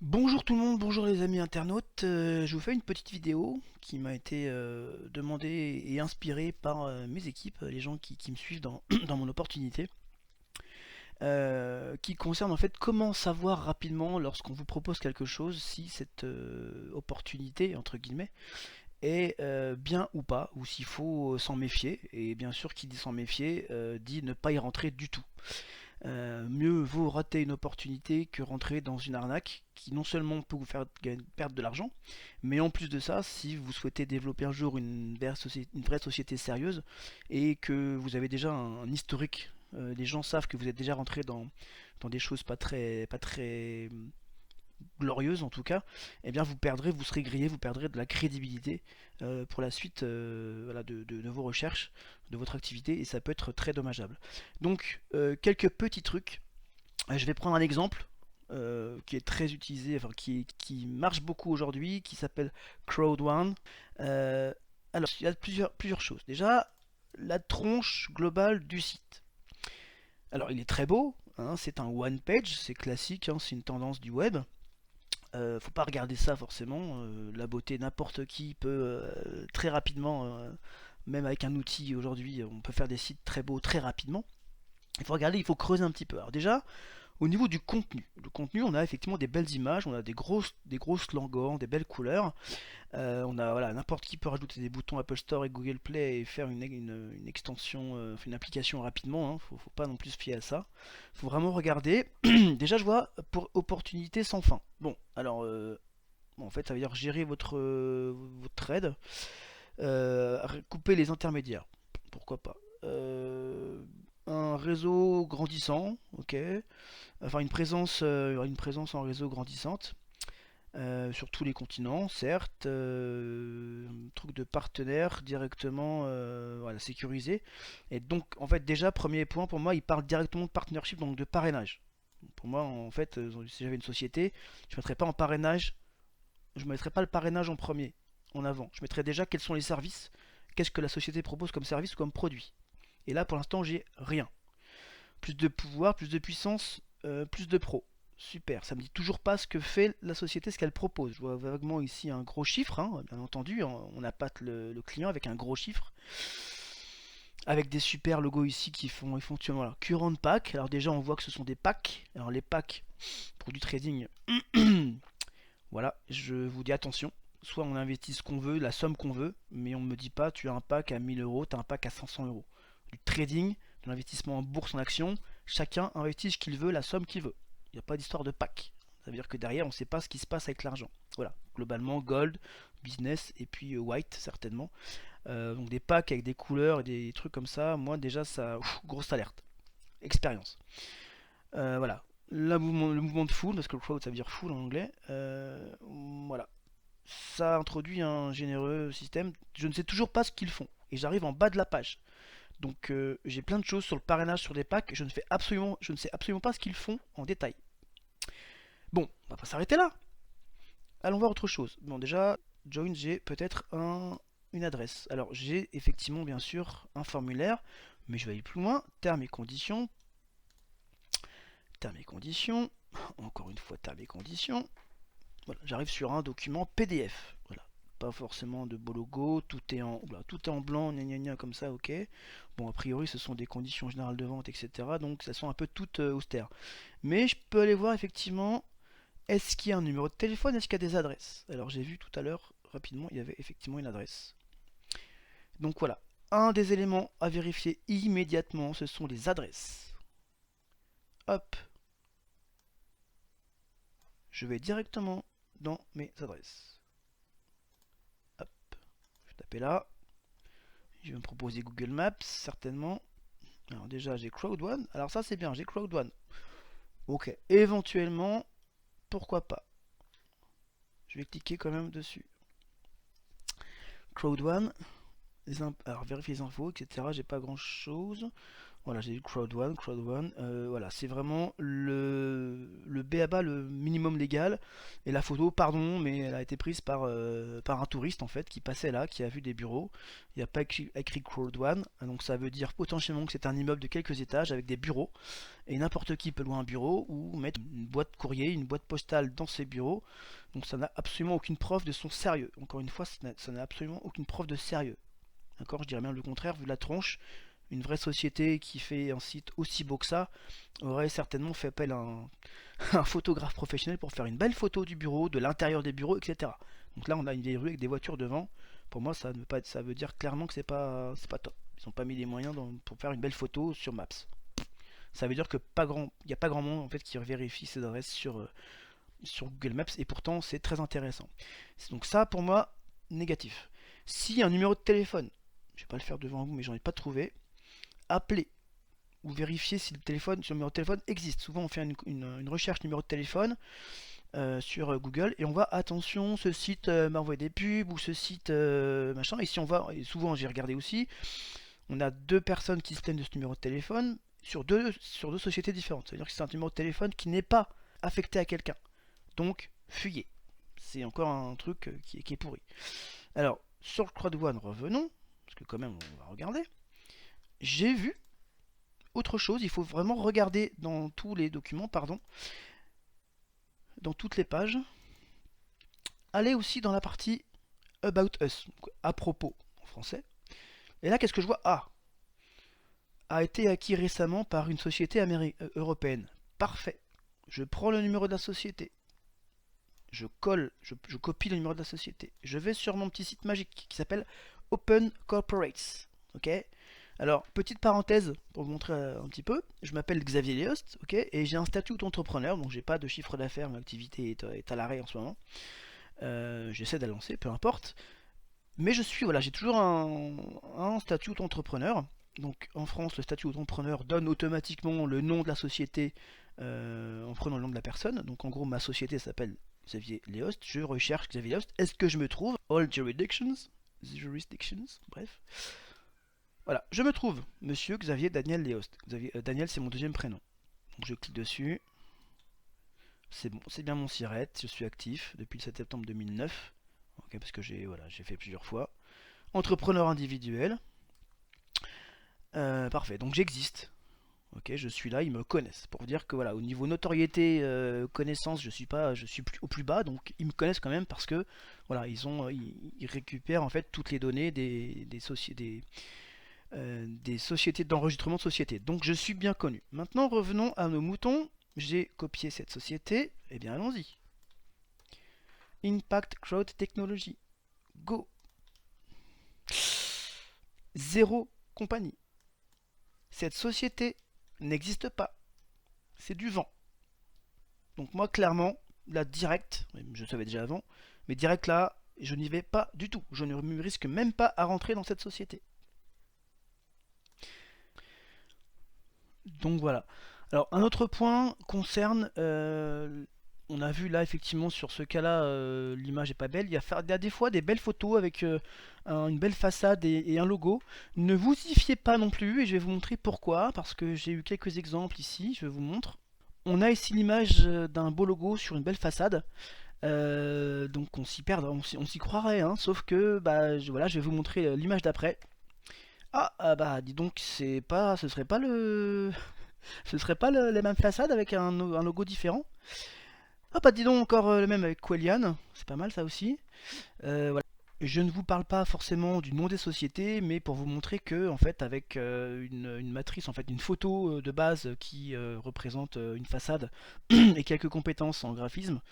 Bonjour tout le monde, bonjour les amis internautes. Je vous fais une petite vidéo qui m'a été demandée et inspirée par mes équipes, les gens qui me suivent dans, dans mon opportunité, qui concerne en fait comment savoir rapidement lorsqu'on vous propose quelque chose si cette opportunité, entre guillemets, est bien ou pas, ou s'il faut s'en méfier. Et bien sûr, qui dit s'en méfier dit ne pas y rentrer du tout. Mieux vaut rater une opportunité que rentrer dans une arnaque qui non seulement peut vous faire perdre de l'argent, mais en plus de ça, si vous souhaitez développer un jour une vraie société sérieuse et que vous avez déjà un historique, les gens savent que vous êtes déjà rentré dans des choses pas très glorieuse en tout cas, eh bien vous serez grillé, vous perdrez de la crédibilité pour la suite voilà, de vos recherches, de votre activité, et ça peut être très dommageable. Donc quelques petits trucs. Je vais prendre un exemple qui est très utilisé, enfin qui marche beaucoup aujourd'hui, qui s'appelle Crowd1. Euh, alors il y a plusieurs choses. Déjà, la tronche globale du site. Alors il est très beau, hein, c'est un one page, c'est classique, hein, c'est une tendance du web. Faut pas regarder ça forcément. La beauté, n'importe qui peut très rapidement, même avec un outil aujourd'hui, on peut faire des sites très beaux très rapidement. Il faut regarder, il faut creuser un petit peu. Alors déjà, au niveau du contenu, le contenu, on a effectivement des belles images, on a des gros slogans, des belles couleurs. On a voilà, n'importe qui peut rajouter des boutons Apple Store et Google Play et faire une extension, une application rapidement. Hein. Faut pas non plus se fier à ça. Faut vraiment regarder. Déjà, je vois pour opportunité sans fin. Bon, alors bon, en fait, ça veut dire gérer votre trade, couper les intermédiaires. Pourquoi pas. Un réseau grandissant, ok. Enfin, une présence en réseau grandissante. Sur tous les continents, certes. Truc de partenaire directement voilà, sécurisé. Et donc, en fait, déjà, premier point pour moi, il parle directement de partnership, donc de parrainage. Pour moi, en fait, si j'avais une société, je ne mettrais pas en parrainage, je ne mettrais pas le parrainage en premier, en avant. Je mettrais déjà quels sont les services, qu'est-ce que la société propose comme service ou comme produit. Et là, pour l'instant, j'ai rien. Plus de pouvoir, plus de puissance, plus de pro. Super, ça me dit toujours pas ce que fait la société, ce qu'elle propose. Je vois vaguement ici un gros chiffre, hein, bien entendu, on appâte le client avec un gros chiffre, avec des super logos ici qui font fonctionnement. Voilà. Current pack, alors déjà on voit que ce sont des packs. Alors les packs pour du trading, voilà, je vous dis attention. Soit on investit ce qu'on veut, la somme qu'on veut, mais on ne me dit pas tu as un pack à 1000 euros, tu as un pack à 500 euros. Du trading, de l'investissement en bourse, en action, chacun investit ce qu'il veut, la somme qu'il veut. Il n'y a pas d'histoire de pack. Ça veut dire que derrière, on ne sait pas ce qui se passe avec l'argent. Voilà, globalement, gold, business et puis white, certainement. Donc des packs avec des couleurs et des trucs comme ça, moi déjà, ça, grosse alerte. Expérience. Voilà. Le mouvement de foule, parce que le crowd ça veut dire foule en anglais. Voilà. Ça introduit un généreux système. Je ne sais toujours pas ce qu'ils font. Et j'arrive en bas de la page. Donc j'ai plein de choses sur le parrainage sur des packs. Je ne sais absolument pas ce qu'ils font en détail. Bon, on va pas s'arrêter là. Allons voir autre chose. Bon, déjà, join, j'ai peut-être une adresse. Alors, j'ai effectivement, bien sûr, un formulaire, mais je vais aller plus loin. Termes et conditions. Termes et conditions. Encore une fois, termes et conditions. Voilà, j'arrive sur un document PDF. Voilà. Pas forcément de beau logo, tout est en blanc, gna gna gna comme ça, ok. Bon, a priori, ce sont des conditions générales de vente, etc. Donc, ça sont un peu toutes austères. Mais je peux aller voir effectivement, est-ce qu'il y a un numéro de téléphone, est-ce qu'il y a des adresses. Alors, j'ai vu tout à l'heure, rapidement, il y avait effectivement une adresse. Donc voilà, un des éléments à vérifier immédiatement, ce sont les adresses. Hop, je vais directement dans mes adresses. Hop, je vais taper là. Je vais me proposer Google Maps, certainement. Alors déjà, j'ai Crowd1. Alors ça, c'est bien, j'ai Crowd1. Ok, éventuellement, pourquoi pas. Je vais cliquer quand même dessus. Crowd1. Alors, vérifier les infos, etc. J'ai pas grand chose. Voilà, j'ai eu Crowd1. Voilà, c'est vraiment le b.a-ba, le minimum légal. Et la photo, pardon, mais elle a été prise par un touriste en fait qui passait là, qui a vu des bureaux. Il n'y a pas écrit Crowd One, donc ça veut dire potentiellement que c'est un immeuble de quelques étages avec des bureaux. Et n'importe qui peut louer un bureau ou mettre une boîte courrier, une boîte postale dans ses bureaux. Donc ça n'a absolument aucune preuve de son sérieux. Encore une fois, ça n'a absolument aucune preuve de sérieux. D'accord, je dirais même le contraire, vu la tronche. Une vraie société qui fait un site aussi beau que ça aurait certainement fait appel à un photographe professionnel pour faire une belle photo du bureau, de l'intérieur des bureaux, etc. Donc là, on a une vieille rue avec des voitures devant. Pour moi, ça veut dire clairement que c'est pas top. Ils n'ont pas mis les moyens pour faire une belle photo sur Maps. Ça veut dire que il n'y a pas grand monde en fait qui vérifie ces adresses sur Google Maps et pourtant c'est très intéressant. Donc ça pour moi négatif. Si un numéro de téléphone, je vais pas le faire devant vous mais j'en ai pas trouvé, appelez ou vérifiez si le numéro de téléphone existe. Souvent on fait une recherche numéro de téléphone sur Google et on voit attention ce site m'a envoyé des pubs ou ce site machin, et si on va, et souvent j'ai regardé aussi, on a deux personnes qui se plaignent de ce numéro de téléphone sur deux sociétés différentes. C'est-à-dire que c'est un numéro de téléphone qui n'est pas affecté à quelqu'un. Donc, fuyez. C'est encore un truc qui est pourri. Alors, sur le Crowd One, revenons, parce que quand même, on va regarder. J'ai vu autre chose, il faut vraiment regarder dans tous les documents, pardon, dans toutes les pages. Allez aussi dans la partie About Us, donc à propos, en français. Et là, qu'est-ce que je vois? Ah, a été acquis récemment par une société européenne. Parfait. Je prends le numéro de la société. Je copie le numéro de la société. Je vais sur mon petit site magique qui s'appelle Open Corporates. Ok. Alors, petite parenthèse pour vous montrer un petit peu. Je m'appelle Xavier Léost, ok, et j'ai un statut d'entrepreneur, donc j'ai pas de chiffre d'affaires, mon activité est à l'arrêt en ce moment. J'essaie de la lancer, peu importe. Mais j'ai toujours un statut d'entrepreneur. Donc en France, le statut d'entrepreneur donne automatiquement le nom de la société en prenant le nom de la personne. Donc en gros, ma société s'appelle Xavier Léost. Je recherche Xavier Léost. Est-ce que je me trouve? All jurisdictions, bref. Voilà, je me trouve, monsieur Xavier Daniel Léost. Daniel, c'est mon deuxième prénom. Donc je clique dessus. C'est bon, c'est bien mon SIRET. Je suis actif depuis le 7 septembre 2009. Ok, parce que j'ai fait plusieurs fois. Entrepreneur individuel. Parfait, donc j'existe. Ok, je suis là, ils me connaissent. Pour dire que voilà, au niveau notoriété, connaissance, je suis plus au plus bas, donc ils me connaissent quand même parce que voilà, ils récupèrent en fait toutes les données des sociétés d'enregistrement de société. Donc je suis bien connu. Maintenant revenons à nos moutons. J'ai copié cette société. Eh bien allons-y. Impact Crowd Technology. Go. Zéro compagnie. Cette société n'existe pas. C'est du vent. Donc moi clairement, là direct, je savais déjà avant, mais direct là, je n'y vais pas du tout. Je ne me risque même pas à rentrer dans cette société. Donc voilà. Alors un autre point concerne, on a vu là effectivement sur ce cas-là, l'image est pas belle. Il y a des fois des belles photos avec une belle façade et un logo. Ne vous y fiez pas non plus et je vais vous montrer pourquoi. Parce que j'ai eu quelques exemples ici, je vous montre. On a ici l'image d'un beau logo sur une belle façade. Donc on s'y perd, on s'y croirait, hein, sauf que bah, voilà, je vais vous montrer l'image d'après. Bah dis donc, ce serait pas les mêmes façades avec un logo différent. Ah bah dis donc encore le même avec Quellian, c'est pas mal ça aussi. Voilà. Je ne vous parle pas forcément du nom des sociétés, mais pour vous montrer que en fait avec une matrice, en fait une photo de base qui représente une façade et quelques compétences en graphisme,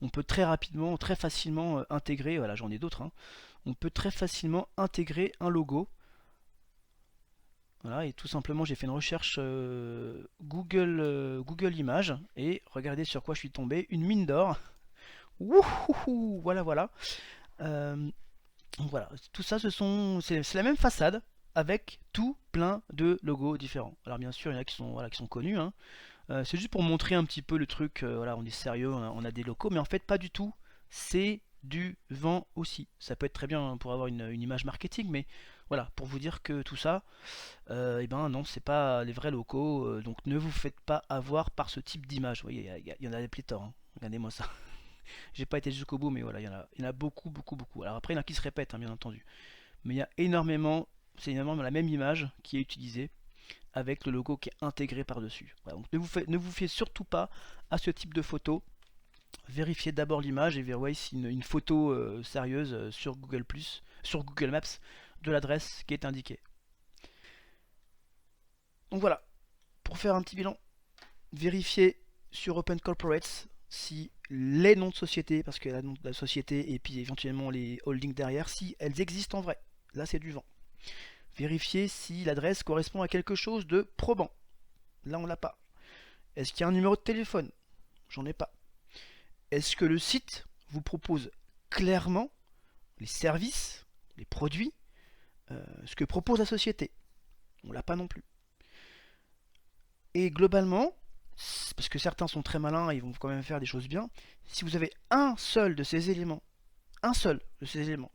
on peut très rapidement, très facilement intégrer, voilà j'en ai d'autres, hein, on peut très facilement intégrer un logo. Voilà, et tout simplement j'ai fait une recherche Google Images et regardez sur quoi je suis tombé, une mine d'or. Wouhouhou, voilà voilà. Donc voilà, tout ça c'est la même façade avec tout plein de logos différents. Alors bien sûr il y en a qui sont connus, hein. C'est juste pour montrer un petit peu le truc, voilà on est sérieux, on a des locaux, mais en fait pas du tout, c'est du vent aussi. Ça peut être très bien pour avoir une image marketing, mais Voilà, pour vous dire que tout ça, et ben non, c'est pas les vrais locaux, donc ne vous faites pas avoir par ce type d'image. Vous voyez, il y en a des pléthores, hein. Regardez-moi ça. J'ai pas été jusqu'au bout, mais voilà, il y en a beaucoup, beaucoup, beaucoup. Alors après, il y en a qui se répètent, hein, bien entendu. Mais il y a énormément, c'est énormément la même image qui est utilisée avec le logo qui est intégré par-dessus. Voilà, donc ne vous fiez surtout pas à ce type de photo. Vérifiez d'abord l'image et vérifiez si une photo sérieuse sur sur Google Maps, de l'adresse qui est indiquée. Donc voilà, pour faire un petit bilan, vérifiez sur Open Corporates si les noms de société, parce que la nom de la société et puis éventuellement les holdings derrière, si elles existent en vrai. Là c'est du vent. Vérifiez si l'adresse correspond à quelque chose de probant. Là on l'a pas. Est-ce qu'il y a un numéro de téléphone? J'en ai pas. Est-ce que le site vous propose clairement les services, les produits, ce que propose la société? On l'a pas non plus. Et globalement, parce que certains sont très malins et ils vont quand même faire des choses bien, si vous avez un seul de ces éléments,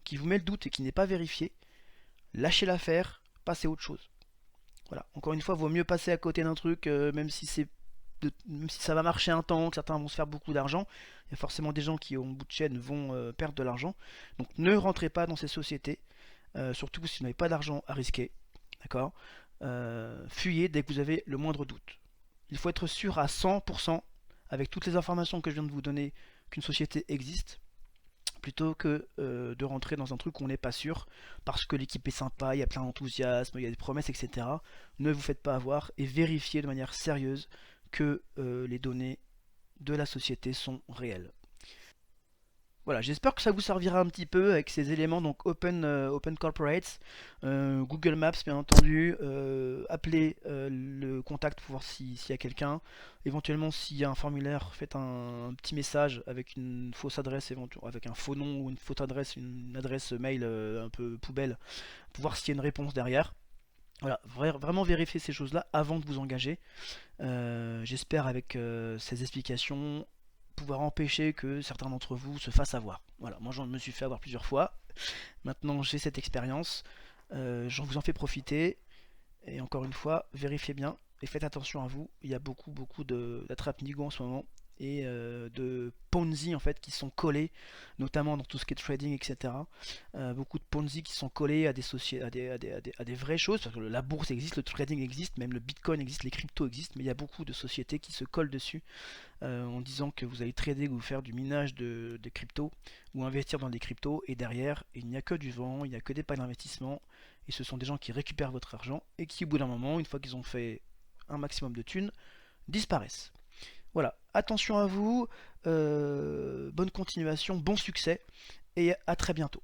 qui vous met le doute et qui n'est pas vérifié, lâchez l'affaire, passez à autre chose. Voilà, encore une fois, vaut mieux passer à côté d'un truc, même si ça va marcher un temps, que certains vont se faire beaucoup d'argent, il y a forcément des gens qui au bout de chaîne vont perdre de l'argent. Donc ne rentrez pas dans ces sociétés, surtout si vous n'avez pas d'argent à risquer. D'accord. Fuyez dès que vous avez le moindre doute. Il faut être sûr à 100%, avec toutes les informations que je viens de vous donner, qu'une société existe, plutôt que de rentrer dans un truc où on n'est pas sûr, parce que l'équipe est sympa, il y a plein d'enthousiasme, il y a des promesses, etc. Ne vous faites pas avoir et vérifiez de manière sérieuse que les données de la société sont réelles. Voilà, j'espère que ça vous servira un petit peu avec ces éléments, donc Open Corporates, Google Maps bien entendu, appelez le contact pour voir s'il y a quelqu'un, éventuellement s'il y a un formulaire, faites un petit message avec une fausse adresse, avec un faux nom ou une fausse adresse, une adresse mail un peu poubelle, pour voir s'il y a une réponse derrière. Voilà, vraiment vérifier ces choses-là avant de vous engager. J'espère avec ces explications pouvoir empêcher que certains d'entre vous se fassent avoir. Voilà, moi j'en me suis fait avoir plusieurs fois. Maintenant j'ai cette expérience, j'en vous en fais profiter. Et encore une fois, vérifiez bien et faites attention à vous. Il y a beaucoup d'attrape nigo en ce moment et de Ponzi en fait qui sont collés, notamment dans tout ce qui est trading, etc. Beaucoup de Ponzi qui sont collés à des, à des vraies choses, parce que la bourse existe, le trading existe, même le Bitcoin existe, les cryptos existent, mais il y a beaucoup de sociétés qui se collent dessus en disant que vous allez trader ou faire du minage de cryptos ou investir dans des cryptos, et derrière il n'y a que du vent, il n'y a que des pas d'investissement, et ce sont des gens qui récupèrent votre argent et qui au bout d'un moment, une fois qu'ils ont fait un maximum de thunes, disparaissent. Voilà, attention à vous, bonne continuation, bon succès, et à très bientôt.